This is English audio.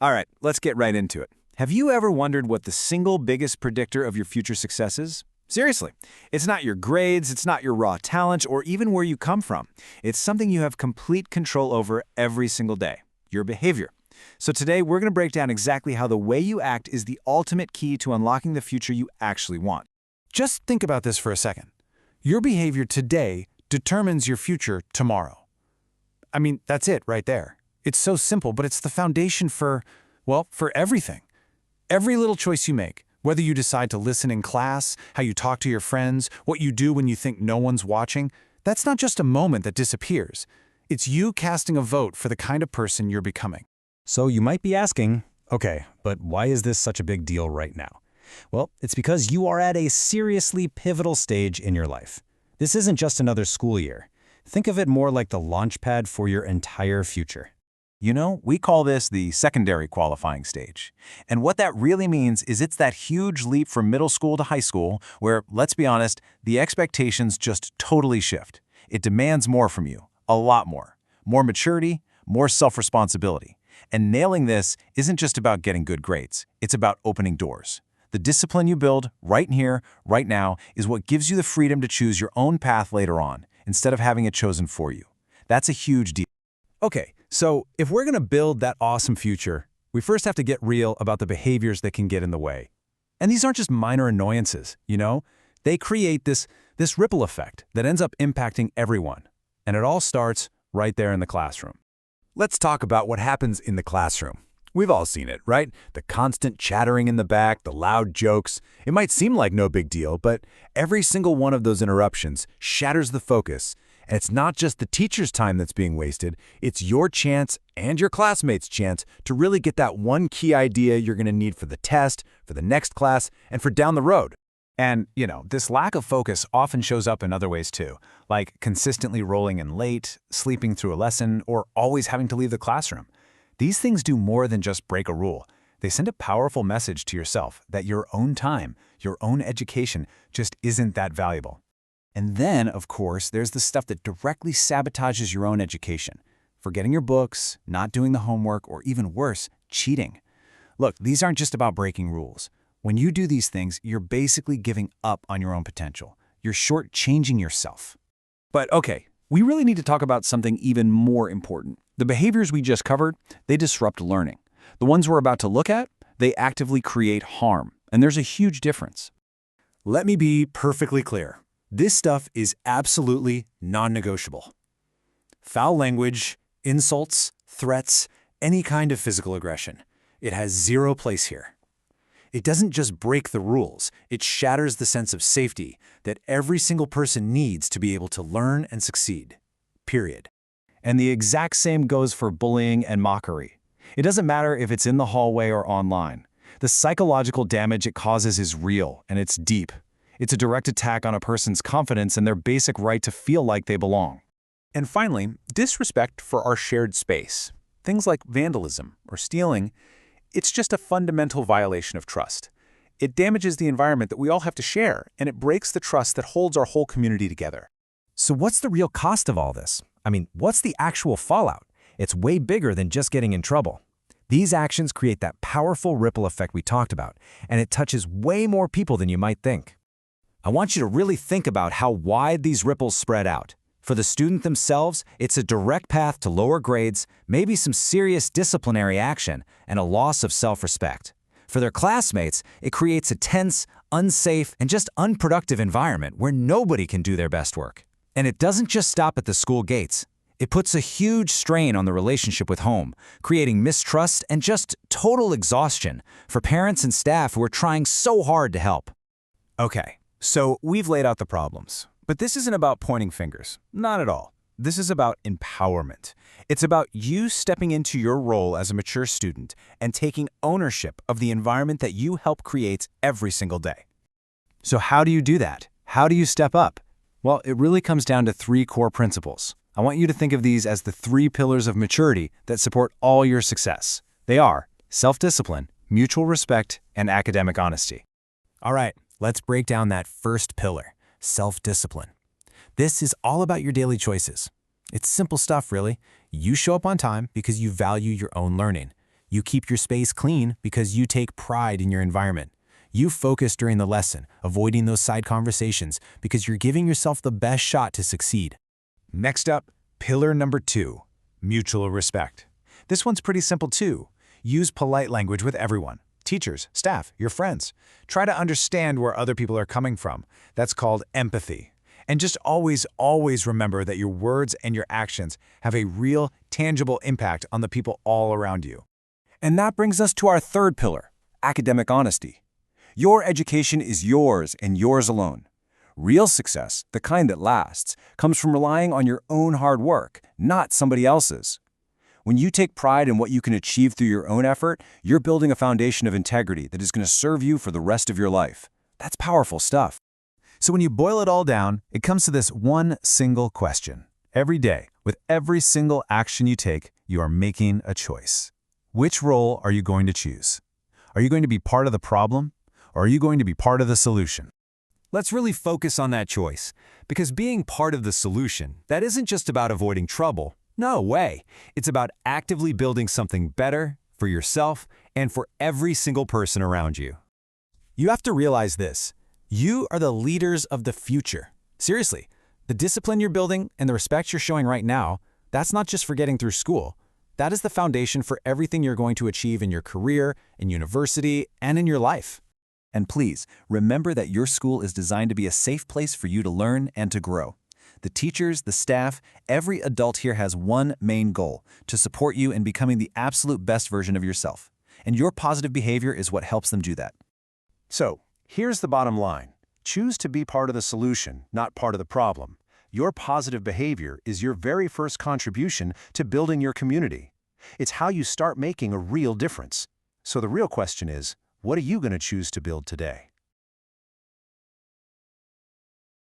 All right, let's get right into it. Have you ever wondered what the single biggest predictor of your future success is? Seriously, it's not your grades, it's not your raw talent, or even where you come from. It's something you have complete control over every single day, your behavior. So today, we're going to break down exactly how the way you act is the ultimate key to unlocking the future you actually want. Just think about this for a second. Your behavior today determines your future tomorrow. I mean, that's it right there. It's so simple, but it's the foundation for everything. Every little choice you make, whether you decide to listen in class, how you talk to your friends, what you do when you think no one's watching, that's not just a moment that disappears. It's you casting a vote for the kind of person you're becoming. So you might be asking, okay, but why is this such a big deal right now? Well, it's because you are at a seriously pivotal stage in your life. This isn't just another school year. Think of it more like the launchpad for your entire future. You know, we call this the secondary qualifying stage. And what that really means is it's that huge leap from middle school to high school where, let's be honest, the expectations just totally shift. It demands more from you, a lot more. More maturity, more self-responsibility. And nailing this isn't just about getting good grades. It's about opening doors. The discipline you build right here, right now, is what gives you the freedom to choose your own path later on, instead of having it chosen for you. That's a huge deal. Okay, so if we're going to build that awesome future, we first have to get real about the behaviors that can get in the way. And these aren't just minor annoyances, you know? They create this ripple effect that ends up impacting everyone. And it all starts right there in the classroom. Let's talk about what happens in the classroom. We've all seen it, right? The constant chattering in the back, the loud jokes. It might seem like no big deal, but every single one of those interruptions shatters the focus. And it's not just the teacher's time that's being wasted, it's your chance and your classmates' chance to really get that one key idea you're going to need for the test, for the next class, and for down the road. And, this lack of focus often shows up in other ways too, like consistently rolling in late, sleeping through a lesson, or always having to leave the classroom. These things do more than just break a rule. They send a powerful message to yourself that your own time, your own education, just isn't that valuable. And then, of course, there's the stuff that directly sabotages your own education. Forgetting your books, not doing the homework, or even worse, cheating. Look, these aren't just about breaking rules. When you do these things, you're basically giving up on your own potential. You're shortchanging yourself. But okay, we really need to talk about something even more important. The behaviors we just covered, they disrupt learning. The ones we're about to look at, they actively create harm. And there's a huge difference. Let me be perfectly clear. This stuff is absolutely non-negotiable. Foul language, insults, threats, any kind of physical aggression. It has zero place here. It doesn't just break the rules, it shatters the sense of safety that every single person needs to be able to learn and succeed. Period. And the exact same goes for bullying and mockery. It doesn't matter if it's in the hallway or online. The psychological damage it causes is real, and it's deep. It's a direct attack on a person's confidence and their basic right to feel like they belong. And finally, disrespect for our shared space. Things like vandalism or stealing, it's just a fundamental violation of trust. It damages the environment that we all have to share, and it breaks the trust that holds our whole community together. So what's the real cost of all this? I mean, what's the actual fallout? It's way bigger than just getting in trouble. These actions create that powerful ripple effect we talked about, and it touches way more people than you might think. I want you to really think about how wide these ripples spread out. For the student themselves, it's a direct path to lower grades, maybe some serious disciplinary action, and a loss of self-respect. For their classmates, it creates a tense, unsafe, and just unproductive environment where nobody can do their best work. And it doesn't just stop at the school gates. It puts a huge strain on the relationship with home, creating mistrust and just total exhaustion for parents and staff who are trying so hard to help. Okay, so we've laid out the problems. But this isn't about pointing fingers. Not at all. This is about empowerment. It's about you stepping into your role as a mature student and taking ownership of the environment that you help create every single day. So how do you do that? How do you step up? Well, it really comes down to 3 core principles. I want you to think of these as the 3 pillars of maturity that support all your success. They are self-discipline, mutual respect, and academic honesty. All right, let's break down that first pillar, self-discipline. This is all about your daily choices. It's simple stuff, really. You show up on time because you value your own learning. You keep your space clean because you take pride in your environment. You focus during the lesson, avoiding those side conversations because you're giving yourself the best shot to succeed. Next up, pillar number 2, mutual respect. This one's pretty simple too. Use polite language with everyone. Teachers, staff, your friends. Try to understand where other people are coming from. That's called empathy. And just always remember that your words and your actions have a real, tangible impact on the people all around you. And that brings us to our third pillar, academic honesty. Your education is yours and yours alone. Real success, the kind that lasts, comes from relying on your own hard work, not somebody else's. When you take pride in what you can achieve through your own effort, you're building a foundation of integrity that is going to serve you for the rest of your life. That's powerful stuff. So when you boil it all down, it comes to this one single question. Every day, with every single action you take, you are making a choice. Which role are you going to choose? Are you going to be part of the problem, or are you going to be part of the solution? Let's really focus on that choice, because being part of the solution, that isn't just about avoiding trouble. No way. It's about actively building something better for yourself and for every single person around you. You have to realize this. You are the leaders of the future. Seriously, the discipline you're building and the respect you're showing right now, that's not just for getting through school. That is the foundation for everything you're going to achieve in your career, in university, and in your life. And please, remember that your school is designed to be a safe place for you to learn and to grow. The teachers, the staff, every adult here has one main goal: to support you in becoming the absolute best version of yourself. And your positive behavior is what helps them do that. So, here's the bottom line. Choose to be part of the solution, not part of the problem. Your positive behavior is your very first contribution to building your community. It's how you start making a real difference. So the real question is, what are you going to choose to build today?